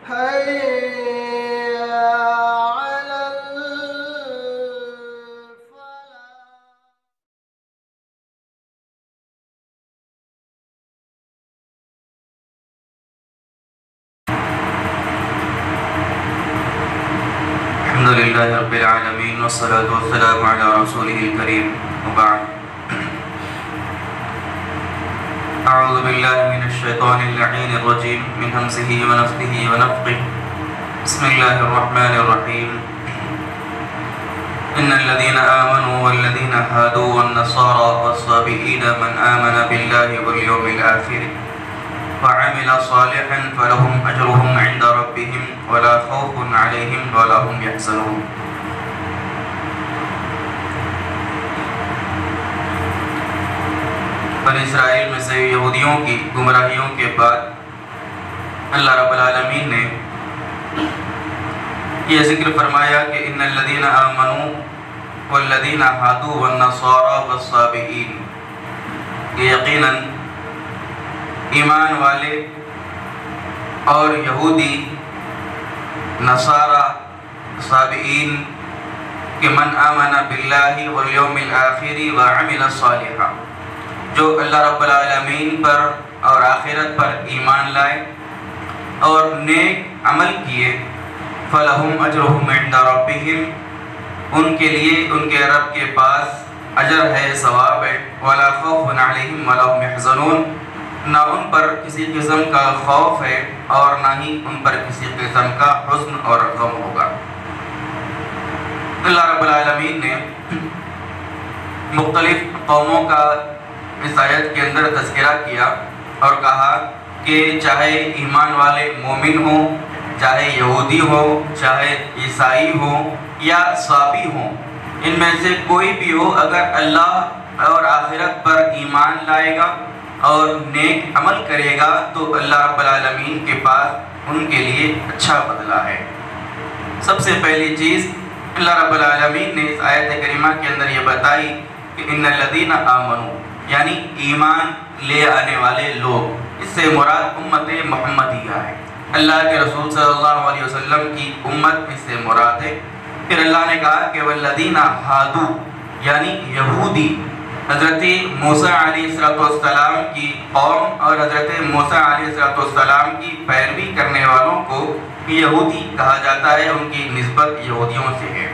حي على الفلاح. الحمد لله رب العالمين والصلاة والسلام على رسوله الكريم وبعد. أعوذ بالله من الشيطان اللعين الرجيم من همزه ونفثه ونفخه. بسم الله الرحمن الرحيم. إن الذين آمنوا والذين هادوا والنصارى والصابئين من آمن بالله واليوم الآخر وعمل صالحا فلهم أجرهم عند ربهم ولا خوف عليهم ولا هم يحزنون. بنی اسرائیل میں سے یہودیوں کی گمراہیوں کے بعد اللہ رب العالمین نے یہ ذکر فرمایا کہ ان الذین آمنوا والذین ہادوا والنصارى والصابئین، کہ یقیناً ایمان والے اور یہودی، نصارہ، صابئین، کہ من آمن باللہ والیوم الآخر وعمل صالحا، جو اللہ رب العالمین پر اور آخرت پر ایمان لائے اور نیک عمل کیے، فلہم اجرہم عند ربہم، ان کے لیے ان کے رب کے پاس اجر ہے، ثواب ہے، ولا خوف علیہم ولا هم يحزنون، نہ ان پر کسی قسم کا خوف ہے اور نہ ہی ان پر کسی قسم کا حزن اور غم ہوگا۔ اللہ رب العالمین نے مختلف قوموں کا اس آیت کے اندر تذکرہ کیا اور کہا کہ چاہے ایمان والے مومن ہوں، چاہے یہودی ہو، چاہے عیسائی ہو یا صابی ہوں، ان میں سے کوئی بھی ہو، اگر اللہ اور آخرت پر ایمان لائے گا اور نیک عمل کرے گا تو اللہ رب العالمین کے پاس ان کے لیے اچھا بدلہ ہے۔ سب سے پہلی چیز اللہ رب العالمین نے اس آیت کریمہ کے اندر یہ بتائی کہ ان الذین آمنوا، یعنی ایمان لے آنے والے لوگ، اس سے مراد امت محمدیہ ہے، اللہ کے رسول صلی اللہ علیہ وسلم کی امت اس سے مراد ہے۔ پھر اللہ نے کہا کہ والذین ہادوا، یعنی یہودی، حضرت موسیٰ علیہ السلام کی قوم اور حضرت موسیٰ علیہ السلام کی پیروی کرنے والوں کو یہودی کہا جاتا ہے، ان کی نسبت یہودیوں سے ہے۔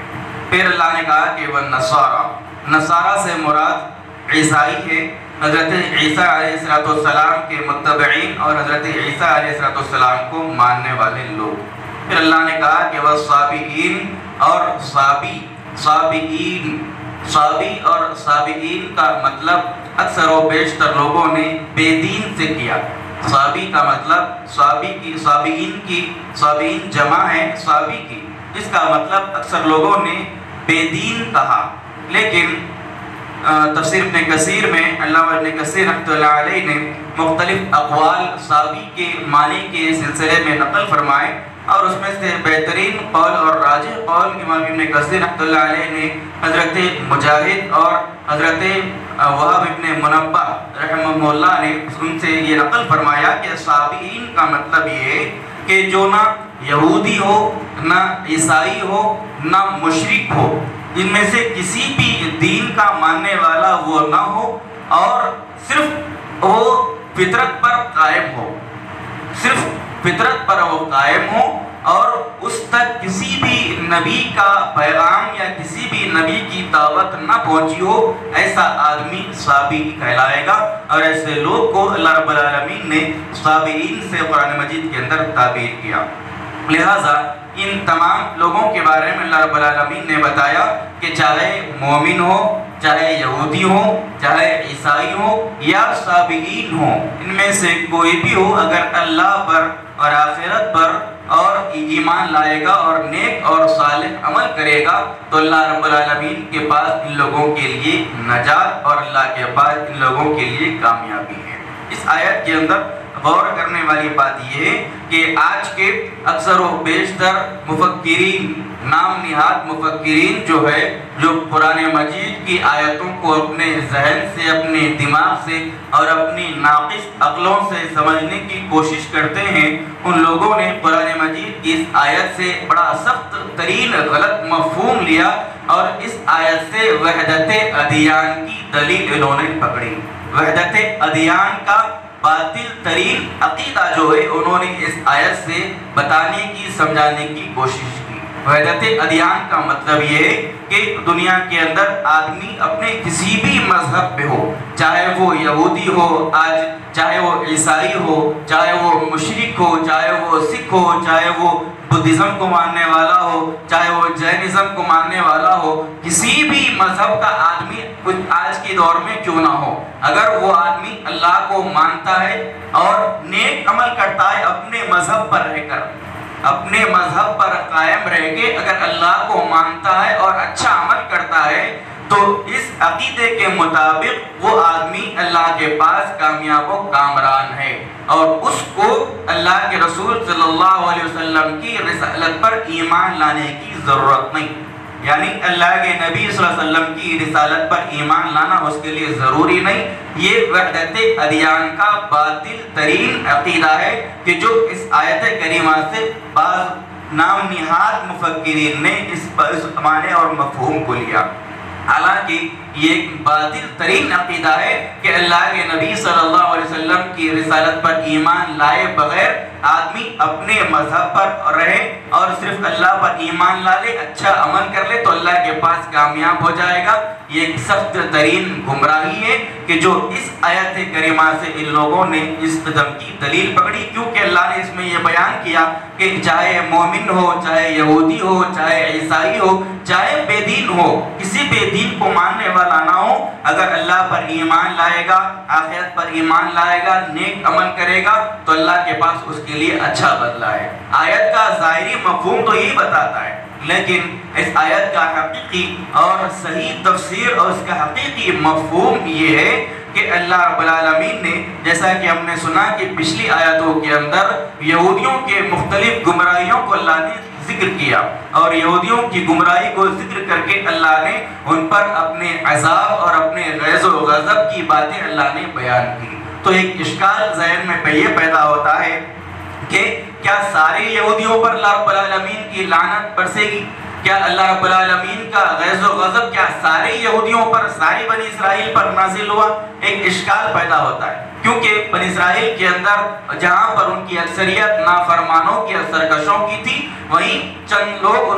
پھر اللہ نے کہا کہ والنصارى، نصارہ سے مراد عیسائی ہے، حضرت عیسیٰ علیہ السلام کے متبعین اور حضرت عیسیٰ علیہ السلام کو ماننے والے لوگ۔ پھر اللہ نے کہا کہ والصابئین، اور صابی اور صابئین کا مطلب اکثر و بیشتر لوگوں نے بے دین سے کیا۔ صابی کا مطلب صابئین جمع ہے صابی کی، جس کا مطلب اکثر لوگوں نے بے دین کہا، لیکن تفسیر ابن کثیر میں علامہ ابن کثیر رحمۃ اللہ علیہ نے مختلف اقوال صابی کے معنی کے سلسلے میں نقل فرمائے، اور اس میں سے بہترین قول اور راجح قول امام ابن کثیر رحمۃ اللہ علیہ نے حضرت مجاہد اور حضرت وہب ابن منبہ رحمہ اللہ نے ان سے یہ نقل فرمایا کہ صابئین کا مطلب یہ ہے کہ جو نہ یہودی ہو، نہ عیسائی ہو، نہ مشرک ہو، ان میں سے کسی بھی دین کا ماننے والا وہ نہ ہو، اور صرف وہ فطرت پر قائم ہو، صرف فطرت پر وہ قائم ہو، اور اس تک کسی بھی نبی کا پیغام یا کسی بھی نبی کی دعوت نہ پہنچی ہو، ایسا آدمی صابی کہلائے گا۔ اور ایسے لوگ کو اللہ رب العالمین نے صابئین سے قرآن مجید کے اندر تعبیر کیا۔ لہٰذا ان تمام لوگوں کے بارے میں اللہ رب العالمین نے بتایا کہ چاہے مومن ہو، چاہے یہودی ہو، چاہے عیسائی ہو یا صابئین ہو، ان میں سے کوئی بھی ہو، اگر اللہ پر اور آخرت پر اور ایمان لائے گا اور نیک اور صالح عمل کرے گا تو اللہ رب العالمین کے پاس ان لوگوں کے لیے نجات اور اللہ کے پاس ان لوگوں کے لیے کامیابی ہے۔ اس آیت کے اندر غور کرنے والی بات یہ ہے کہ آج کے اکثر و بیشتر مفکرین، نام نہاد مفکرین جو قرآن مجید کی آیتوں کو اپنے ذہن سے، اپنے دماغ سے اور اپنی ناقص عقلوں سے سمجھنے کی کوشش کرتے ہیں، ان لوگوں نے قرآن مجید کی اس آیت سے بڑا سخت ترین غلط مفہوم لیا اور اس آیت سے وحدت ادیان کی دلیل انہوں نے پکڑی۔ وحدت ادیان کا باطل ترین عقیدہ جو ہے انہوں نے اس آیت سے بتانے کی، سمجھانے کی کوشش کی۔ وحدت ادیان کا مطلب یہ ہے کہ دنیا کے اندر آدمی اپنے کسی بھی مذہب پہ ہو، چاہے وہ یہودی ہو آج، چاہے وہ عیسائی ہو، چاہے وہ مشرک ہو، چاہے وہ سکھ ہو، چاہے وہ بدھزم کو ماننے والا ہو، چاہے وہ جینزم کو ماننے والا ہو، کسی بھی مذہب کا آدمی آج کے دور میں کیوں نہ ہو، اگر وہ آدمی اللہ کو مانتا ہے اور نیک عمل کرتا ہے اپنے مذہب پر رہ کر، اپنے مذہب پر قائم رہ کے اگر اللہ کو مانتا ہے اور اچھا عمل کرتا ہے تو اس عقیدے کے مطابق وہ آدمی اللہ کے پاس کامیاب و کامران ہے، اور اس کو اللہ کے رسول صلی اللہ علیہ وسلم کی رسالت پر ایمان لانے کی ضرورت نہیں، یعنی اللہ کے نبی صلی اللہ علیہ وسلم کی رسالت پر ایمان لانا اس کے لیے ضروری نہیں۔ یہ وحدت ادیان کا باطل ترین عقیدہ ہے کہ جو اس آیت کریمہ سے بعض نام نہاد مفکرین نے اس معنی اور مفہوم کو لیا۔ حالانکہ یہ ایک باطل ترین عقیدہ ہے کہ اللہ کے نبی صلی اللہ علیہ وسلم کی رسالت پر ایمان لائے بغیر آدمی اپنے مذہب پر رہے اور صرف اللہ پر ایمان لا لے، اچھا عمل کر لے تو اللہ کے پاس کامیاب ہو جائے گا۔ یہ ایک سخت ترین گمراہی ہے کہ جو اس آیت کریمہ سے ان لوگوں نے اس قسم کی دلیل پکڑی، کیونکہ اللہ نے اس میں یہ بیان کیا کہ چاہے مومن ہو، چاہے یہودی ہو، چاہے عیسائی ہو، چاہے بے دین ہو، کسی بے دین کو ماننے والا نہ ہو، اگر اللہ پر ایمان لائے گا، آخرت پر ایمان لائے گا، نیک عمل کرے گا تو اللہ کے پاس اس کے لیے اچھا بدلہ ہے۔ آیت کا ظاہری مفہوم تو یہی بتاتا ہے، لیکن اس آیت کا حقیقی اور صحیح تفسیر اور اس کا حقیقی مفہوم یہ ہے کہ اللہ رب العالمین نے، جیسا کہ ہم نے سنا کہ پچھلی آیتوں کے اندر یہودیوں کے مختلف گمراہیوں کو اللہ نے ذکر کیا، اور یہودیوں کی گمراہی کو ذکر کر کے اللہ نے ان پر اپنے عذاب اور اپنے غیظ و غضب کی باتیں اللہ نے بیان کی۔ تو ایک اشکال ذہن میں یہ پیدا ہوتا ہے کہ کیا سارے یہودیوں پر اللہ رب العالمین کی لعنت برسے گی؟ کیا اللہ رب العالمین کا غیظ و غضب کیا سارے یہودیوں پر، ساری بنی اسرائیل پر نازل ہوا؟ ایک اشکال پیدا ہوتا ہے، کیونکہ بنی اسرائیل کے اندر جہاں پر ان کی اکثریت نافرمانوں کی، سرکشوں کی تھی، وہیں چند لوگ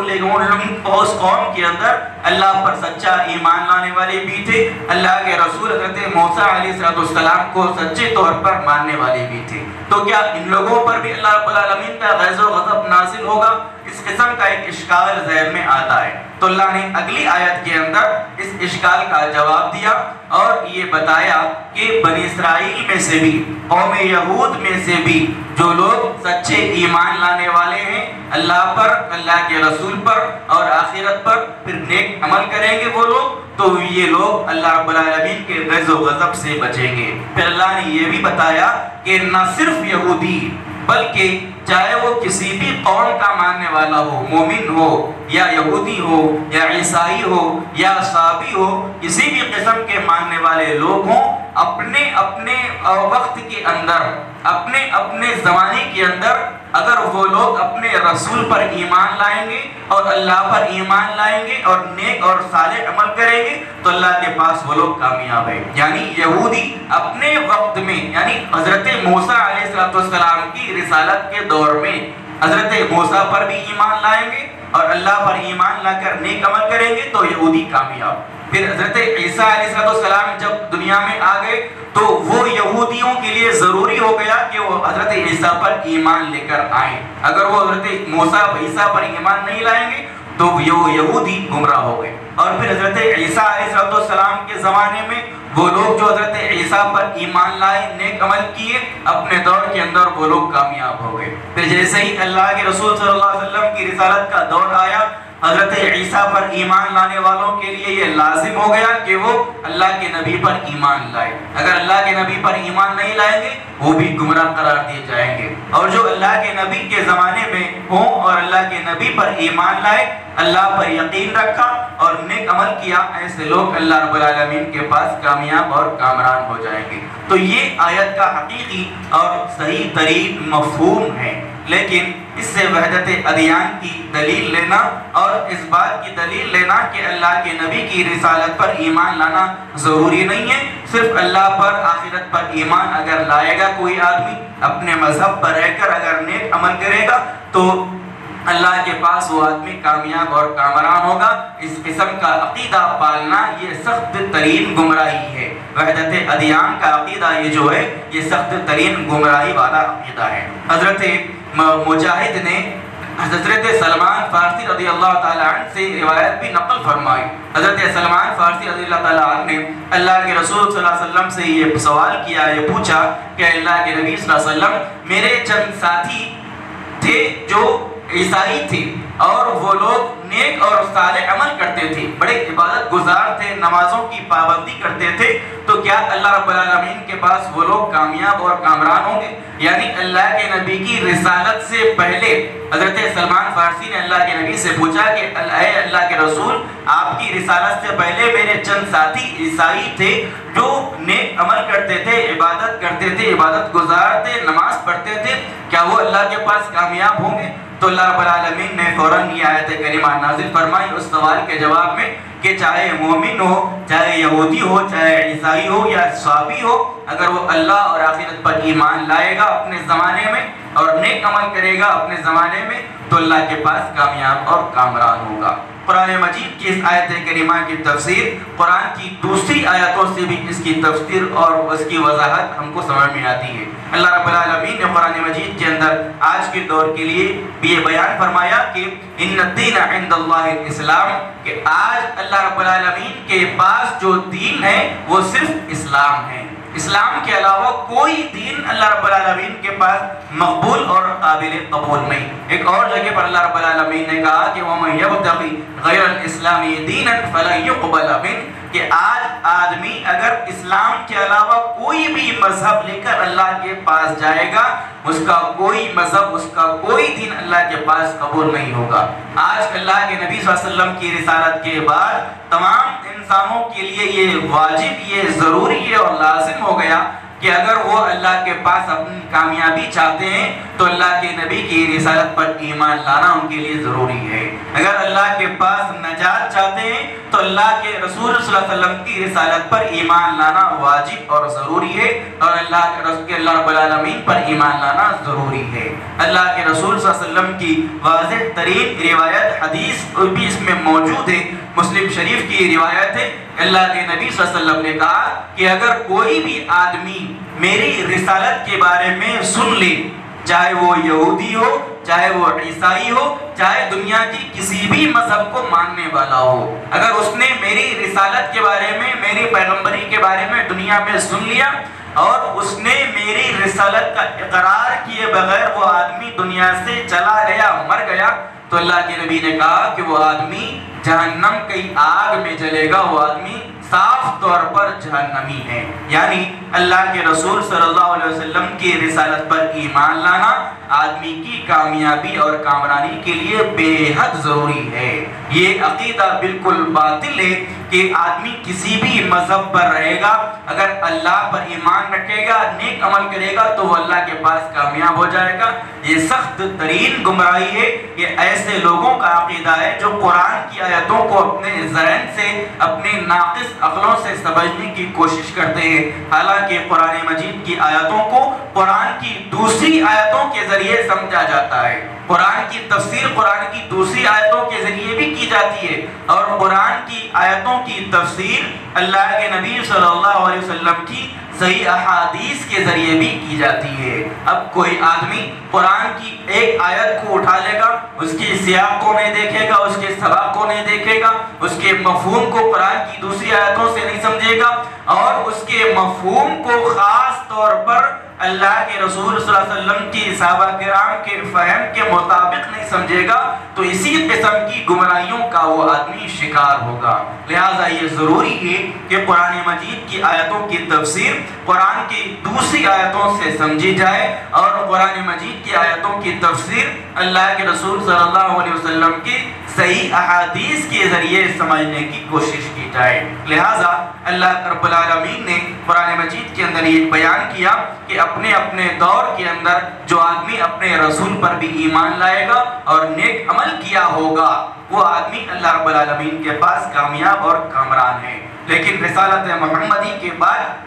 اس قوم کے اندر اللہ پر سچا ایمان لانے والے بھی تھے، اللہ کے رسول حضرت موسیٰ علیہ السلام کو سچے طور پر ماننے والے بھی تھے۔ تو کیا ان لوگوں پر بھی اللہ رب العالمین کا غیظ و غضب نازل ہوگا؟ اس قسم کا ایک اشکال ذہن میں آتا ہے، تو اللہ نے اگلی آیت کے اندر اس اشکال کا جواب دیا اور یہ بتایا کہ بنی اسرائیل میں سے بھی، قوم یہود میں سے بھی جو لوگ سچے ایمان لانے والے ہیں اللہ پر، اللہ کے رسول پر اور آخرت پر، پھر نیک عمل کریں گے وہ لوگ، تو یہ لوگ اللہ رب العالمین کے غیظ و غضب سے بچیں گے۔ پھر اللہ نے یہ بھی بتایا کہ نہ صرف یہودی بلکہ چاہے وہ کسی بھی قوم کا ماننے والا ہو، مومن ہو یا یہودی ہو یا عیسائی ہو یا صابی ہو، کسی بھی قسم کے ماننے والے لوگ ہوں، اپنے اپنے وقت کے اندر، اپنے اپنے زمانے کے اندر اگر وہ لوگ اپنے رسول پر ایمان لائیں گے اور اللہ پر ایمان لائیں گے اور نیک اور صالح عمل کریں گے تو اللہ کے پاس وہ لوگ کامیاب ہیں۔ یعنی یہودی اپنے وقت میں، یعنی حضرت موسیٰ علیہ السلام کی رسالت کے دور میں حضرت موسیٰ پر بھی ایمان لائیں گے اور اللہ پر ایمان لا کر نیک عمل کریں گے تو یہودی کامیاب۔ پھر حضرت عیسیٰ علیہ السلام جب دنیا میں آ گئے تو وہ یہودیوں کے لیے ضروری ہو گیا کہ وہ حضرت عیسیٰ پر ایمان لے کر آئیں۔ اگر وہ حضرت موسیٰ عیسیٰ پر ایمان نہیں لائیں گے تو وہ یہودی گمراہ ہو گئے۔ اور پھر حضرت عیسیٰ علیہ السلام کے زمانے میں وہ لوگ جو حضرت عیسیٰ پر ایمان لائے، نیک عمل کیے، اپنے دور کے اندر وہ لوگ کامیاب ہو گئے۔ پھر جیسے ہی اللہ کے رسول صلی اللہ علیہ وسلم کی رسالت کا دور آیا، حضرت عیسیٰ پر ایمان لانے والوں کے لیے یہ لازم ہو گیا کہ وہ اللہ کے نبی پر ایمان لائے. اگر اللہ کے نبی پر ایمان نہیں لائیں گے وہ بھی گمراہ قرار دیے جائیں گے. اور جو اللہ کے نبی کے زمانے میں ہوں اور اللہ کے نبی پر ایمان لائے, اللہ پر یقین رکھا اور نیک عمل کیا, ایسے لوگ اللہ رب العالمین کے پاس کامیاب اور کامران ہو جائیں گے. تو یہ آیت کا حقیقی اور صحیح ترین مفہوم ہے. لیکن اس سے وحدت ادیان کی دلیل لینا اور اس بات کی دلیل لینا کہ اللہ کے نبی کی رسالت پر ایمان لانا ضروری نہیں ہے. صرف اللہ پر, آخرت پر ایمان اگر لائے گا کوئی آدمی, اپنے مذہب پر رہ کر اگر نیک عمل کرے گا تو اللہ کے پاس وہ آدمی کامیاب اور کامران ہوگا. اس قسم کا عقیدہ پالنا یہ سخت ترین گمراہی ہے. وحدت ادیان کا عقیدہ یہ جو ہے یہ سخت ترین گمراہی والا عقیدہ ہے. حضرت مجاہد نے حضرت سلمان فارسی رضی اللہ تعالیٰ عنہ سے روایت بھی نقل فرمائی. حضرت سلمان فارسی رضی اللہ تعالیٰ عنہ نے اللہ کے رسول صلی اللہ علیہ وسلم سے یہ سوال کیا, یہ پوچھا کہ اللہ کے نبی صلی اللہ علیہ وسلم, میرے چند ساتھی تھے جو عیسائی تھے اور وہ لوگ نیک اور صالح عمل کرتے تھے, بڑے عبادت گزار تھے, نمازوں کی پابندی کرتے تھے, تو کیا اللہ رب العالمین کے پاس وہ لوگ کامیاب اور کامران ہوں گے؟ یعنی اللہ کے نبی کی رسالت سے پہلے حضرت سلمان فارسی نے اللہ کے نبی سے پوچھا کہ اے اللہ کے رسول, آپ کی رسالت سے پہلے میرے چند ساتھی عیسائی تھے جو نیک عمل کرتے تھے, عبادت کرتے تھے, عبادت گزار تھے, نماز پڑھتے تھے, کیا وہ اللہ کے پاس کامیاب ہوں گے؟ تو اللہ رب العالمین نے فوراً یہ آیت کریمہ نازل فرمائی اس سوال کے جواب میں کہ چاہے مومن ہو, چاہے یہودی ہو, چاہے عیسائی ہو یا صابی ہو, اگر وہ اللہ اور آخرت پر ایمان لائے گا اپنے زمانے میں اور نیک عمل کرے گا اپنے زمانے میں تو اللہ کے پاس کامیاب اور کامران ہوگا. قرآن مجید کی اس آیت کریمہ کی تفسیر قرآن کی دوسری آیاتوں سے بھی اس کی تفسیر اور اس کی وضاحت ہم کو سمجھ میں آتی ہے. اللہ رب العالمین نے قرآن مجید کے اندر آج کے دور کے لیے بھی یہ بیان فرمایا کہ ان الدین عند اللہ الاسلام, کہ آج اللہ رب العالمین کے پاس جو دین ہے وہ صرف اسلام ہے. اسلام کے علاوہ کوئی دین اللہ رب العالمین کے پاس مقبول اور قابل قبول نہیں. ایک اور جگہ پر اللہ رب العالمین نے کہا کہ وَمَن يَبْتَغِ غَيْرَ الْإِسْلَامِ دِينًا فَلَن يُقْبَلَ مِنْهُ, کہ آج آدمی اگر اسلام کے علاوہ کوئی بھی مذہب لے کر اللہ کے پاس جائے گا, اس کا کوئی مذہب, اس کا کوئی دین اللہ کے پاس قبول نہیں ہوگا. آج اللہ کے نبی صلی اللہ علیہ وسلم کی رسالت کے بعد تمام انسانوں کے لیے یہ واجب, یہ ضروری ہے اور لازم ہو گیا کہ اگر وہ اللہ کے پاس اپنی کامیابی چاہتے ہیں تو اللہ کے نبی کی رسالت پر ایمان لانا ان کے لیے ضروری ہے. اگر اللہ کے پاس نجات چاہتے ہیں تو اللہ کے رسول صلی اللہ علیہ وسلم کی رسالت پر ایمان لانا واجب اور ضروری ہے, اور اللہ رب العالمین پر ایمان لانا ضروری ہے. اللہ کے رسول صلی اللہ علیہ وسلم کی واضح ترین روایت حدیث بھی اس میں موجود ہے. مسلم شریف کی روایت ہے, اللہ کے نبی صلی اللہ علیہ وسلم نے کہا کہ اگر کوئی بھی آدمی میری رسالت کے بارے میں سن لے, چاہے وہ یہودی ہو, چاہے وہ عیسائی ہو, چاہے دنیا کی کسی بھی مذہب کو ماننے والا ہو, اگر اس نے میری رسالت کے بارے میں, میری پیغمبری کے بارے میں دنیا میں سن لیا اور اس نے میری رسالت کا اقرار کیے بغیر وہ آدمی دنیا سے چلا گیا, مر گیا, تو اللہ کے نبی نے کہا کہ وہ آدمی جہنم کی آگ میں جلے گا, وہ آدمی صاف طور پر جہنمی ہے. یعنی اللہ کے رسول صلی اللہ علیہ وسلم کی رسالت پر ایمان لانا آدمی کی کامیابی اور کامرانی کے لیے بے حد ضروری ہے. یہ عقیدہ بالکل باطل ہے کہ آدمی کسی بھی مذہب پر رہے گا, اگر اللہ پر ایمان رکھے گا, نیک عمل کرے گا تو وہ اللہ کے پاس کامیاب ہو جائے گا. یہ سخت ترین گمراہی ہے. یہ ایسے لوگوں کا عقیدہ ہے جو قرآن کی آیتوں کو اپنے ذہن سے, اپنے ناقص عقلوں سے سمجھنے کی کوشش کرتے ہیں, حالانکہ قرآن مجید کی آیتوں کو قرآن کی دوسری آیتوں کے ذریعے سمجھا جاتا ہے. قرآن کی تفسیر قرآن کی دوسری آیتوں کے ذریعے بھی کی جاتی ہے, اور قرآن کی آیتوں کی تفسیر اللہ کے نبی صلی اللہ علیہ وسلم کی صحیح احادیث کے ذریعے بھی کی جاتی ہے. اب کوئی آدمی قرآن کی ایک آیت کو اٹھا لے گا, اس کی سیاق کو نہیں دیکھے گا, اس کے سباق کو نہیں دیکھے گا, اس کے مفہوم کو قرآن کی دوسری آیتوں سے نہیں سمجھے گا, اور اس کے مفہوم کو خاص طور پر اللہ کے رسول صلی اللہ علیہ وسلم کی صحابہ کرام کے فہم کے مطابق نہیں سمجھے گا تو اسی قسم کی گمراہیوں کا وہ آدمی شکار ہوگا۔ لہٰذا یہ ضروری ہے کہ قرآن مجید کی آیتوں کی تفسیر قرآن کی دوسری آیتوں سے سمجھی جائے اور قرآن مجید کی آیتوں کی تفسیر اللہ کے رسول صلی اللہ علیہ وسلم کی صحیح احادیث کے ذریعے سمجھنے کی کوشش کی جائے۔ لہٰذا اللہ رب العالمین نے قرآن مجید کے اندر یہ بیان کیا کہ اپنے اپنے دور کے اندر جو آدمی اپنے رسول پر بھی ایمان لائے گا اور نیک عمل کیا ہوگا وہ آدمی اللہ رب العالمین کے پاس کامیاب اور کامران ہے۔ لیکن رسالت محمدی کے بعد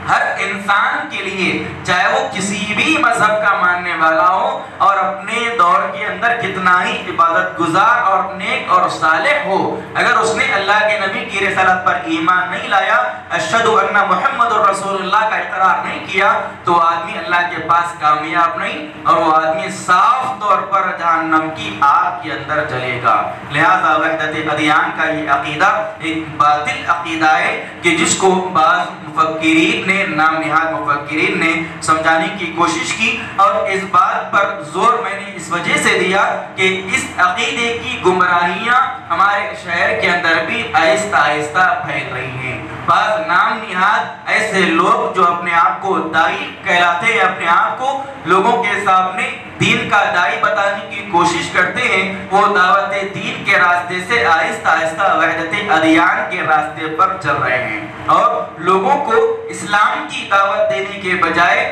ہر انسان کے لیے چاہے وہ کسی بھی مذہب کا ماننے والا ہو اور اپنے دور کے اندر کتنا ہی عبادت گزار اور نیک اور صالح ہو، اگر اس نے اللہ کے نبی کی رسالت پر ایمان نہیں لایا، اشہد ان محمد رسول اللہ کا اقرار نہیں کیا، تو آدمی اللہ کے پاس کامیاب نہیں اور وہ آدمی صاف طور پر جہنم کی آگ کے اندر جلے گا۔ لہذا وحدت ادیان کا یہ عقیدہ ایک باطل عقیدہ ہے کہ جس کو بعض مفکرین نے نام نہاد مفکرین نے سمجھانے کی کوشش کی، اور اس بات پر زور میں نے اس وجہ سے دیا کہ اس عقیدے کی گمراہیاں ہمارے شہر کے اندر بھی آہستہ آہستہ پھیل رہی ہیں۔ بعض نام نہاد ایسے لوگ جو اپنے آپ کو دائی کہلاتے ہیں، اپنے آپ کو لوگوں کے سامنے دین کا دائی بتانے کی کوشش کرتے ہیں، وہ دعوت دین کے راستے سے آہستہ آہستہ وحدت ادیان کے راستے پر چل رہے ہیں اور لوگوں کو اسلام کی دعوت دینے کے بجائے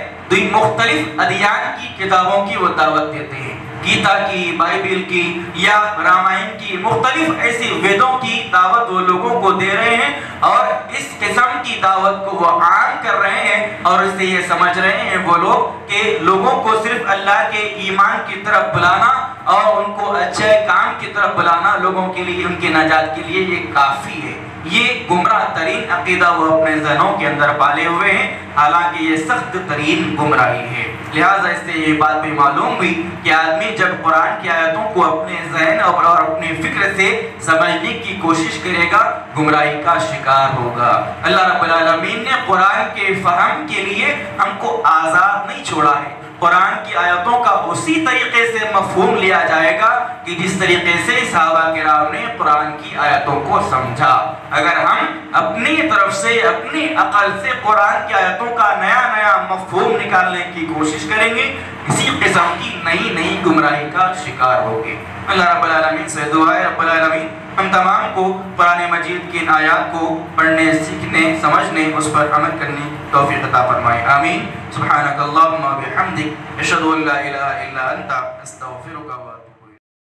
مختلف ادیان کی کتابوں کی وہ دعوت دیتے ہیں، گیتا کی، بائبل کی یا رامائن کی، مختلف ایسی ویدوں کی دعوت وہ لوگوں کو دے رہے ہیں اور اس قسم کی دعوت کو وہ عام کر رہے ہیں اور اس سے یہ سمجھ رہے ہیں وہ لوگ کہ لوگوں کو صرف اللہ کے ایمان کی طرف بلانا اور ان کو اچھے کام کی طرف بلانا لوگوں کے لیے، ان کی نجات کے لیے یہ کافی ہے۔ یہ گمراہ ترین عقیدہ وہ اپنے ذہنوں کے اندر پالے ہوئے ہیں، حالانکہ یہ سخت ترین گمراہی ہے۔ لہٰذا اس سے یہ بات بھی معلوم ہوئی کہ آدمی جب قرآن کی آیتوں کو اپنے ذہن اور اپنے فکر سے سمجھنے کی کوشش کرے گا گمراہی کا شکار ہوگا۔ اللہ رب العالمین نے قرآن کے فہم کے لیے ہم کو آزاد نہیں چھوڑا ہے۔ قرآن کی آیتوں کا اسی طریقے سے مفہوم لیا جائے گا کہ جس طریقے سے صحابہ کرام نے قرآن کی آیتوں کو سمجھا۔ اگر ہم اپنی طرف سے اپنی عقل سے قرآن کی آیتوں کا نیا نیا مفہوم نکالنے کی کوشش کریں گے اسی قسم کی نئی نئی گمراہی کا شکار ہوگے۔ اللہ رب العالمین سے دعا ہے رب العالمین ہم تمام کو قرآن مجید کی آیات کو پڑھنے، سیکھنے، سمجھنے، اس پر عمل کرنے توفیق عطا فرمائے، آمین۔ سبحانک اللہم و بحمدک، اشہد ان لا الہ الا انت، استغفرک و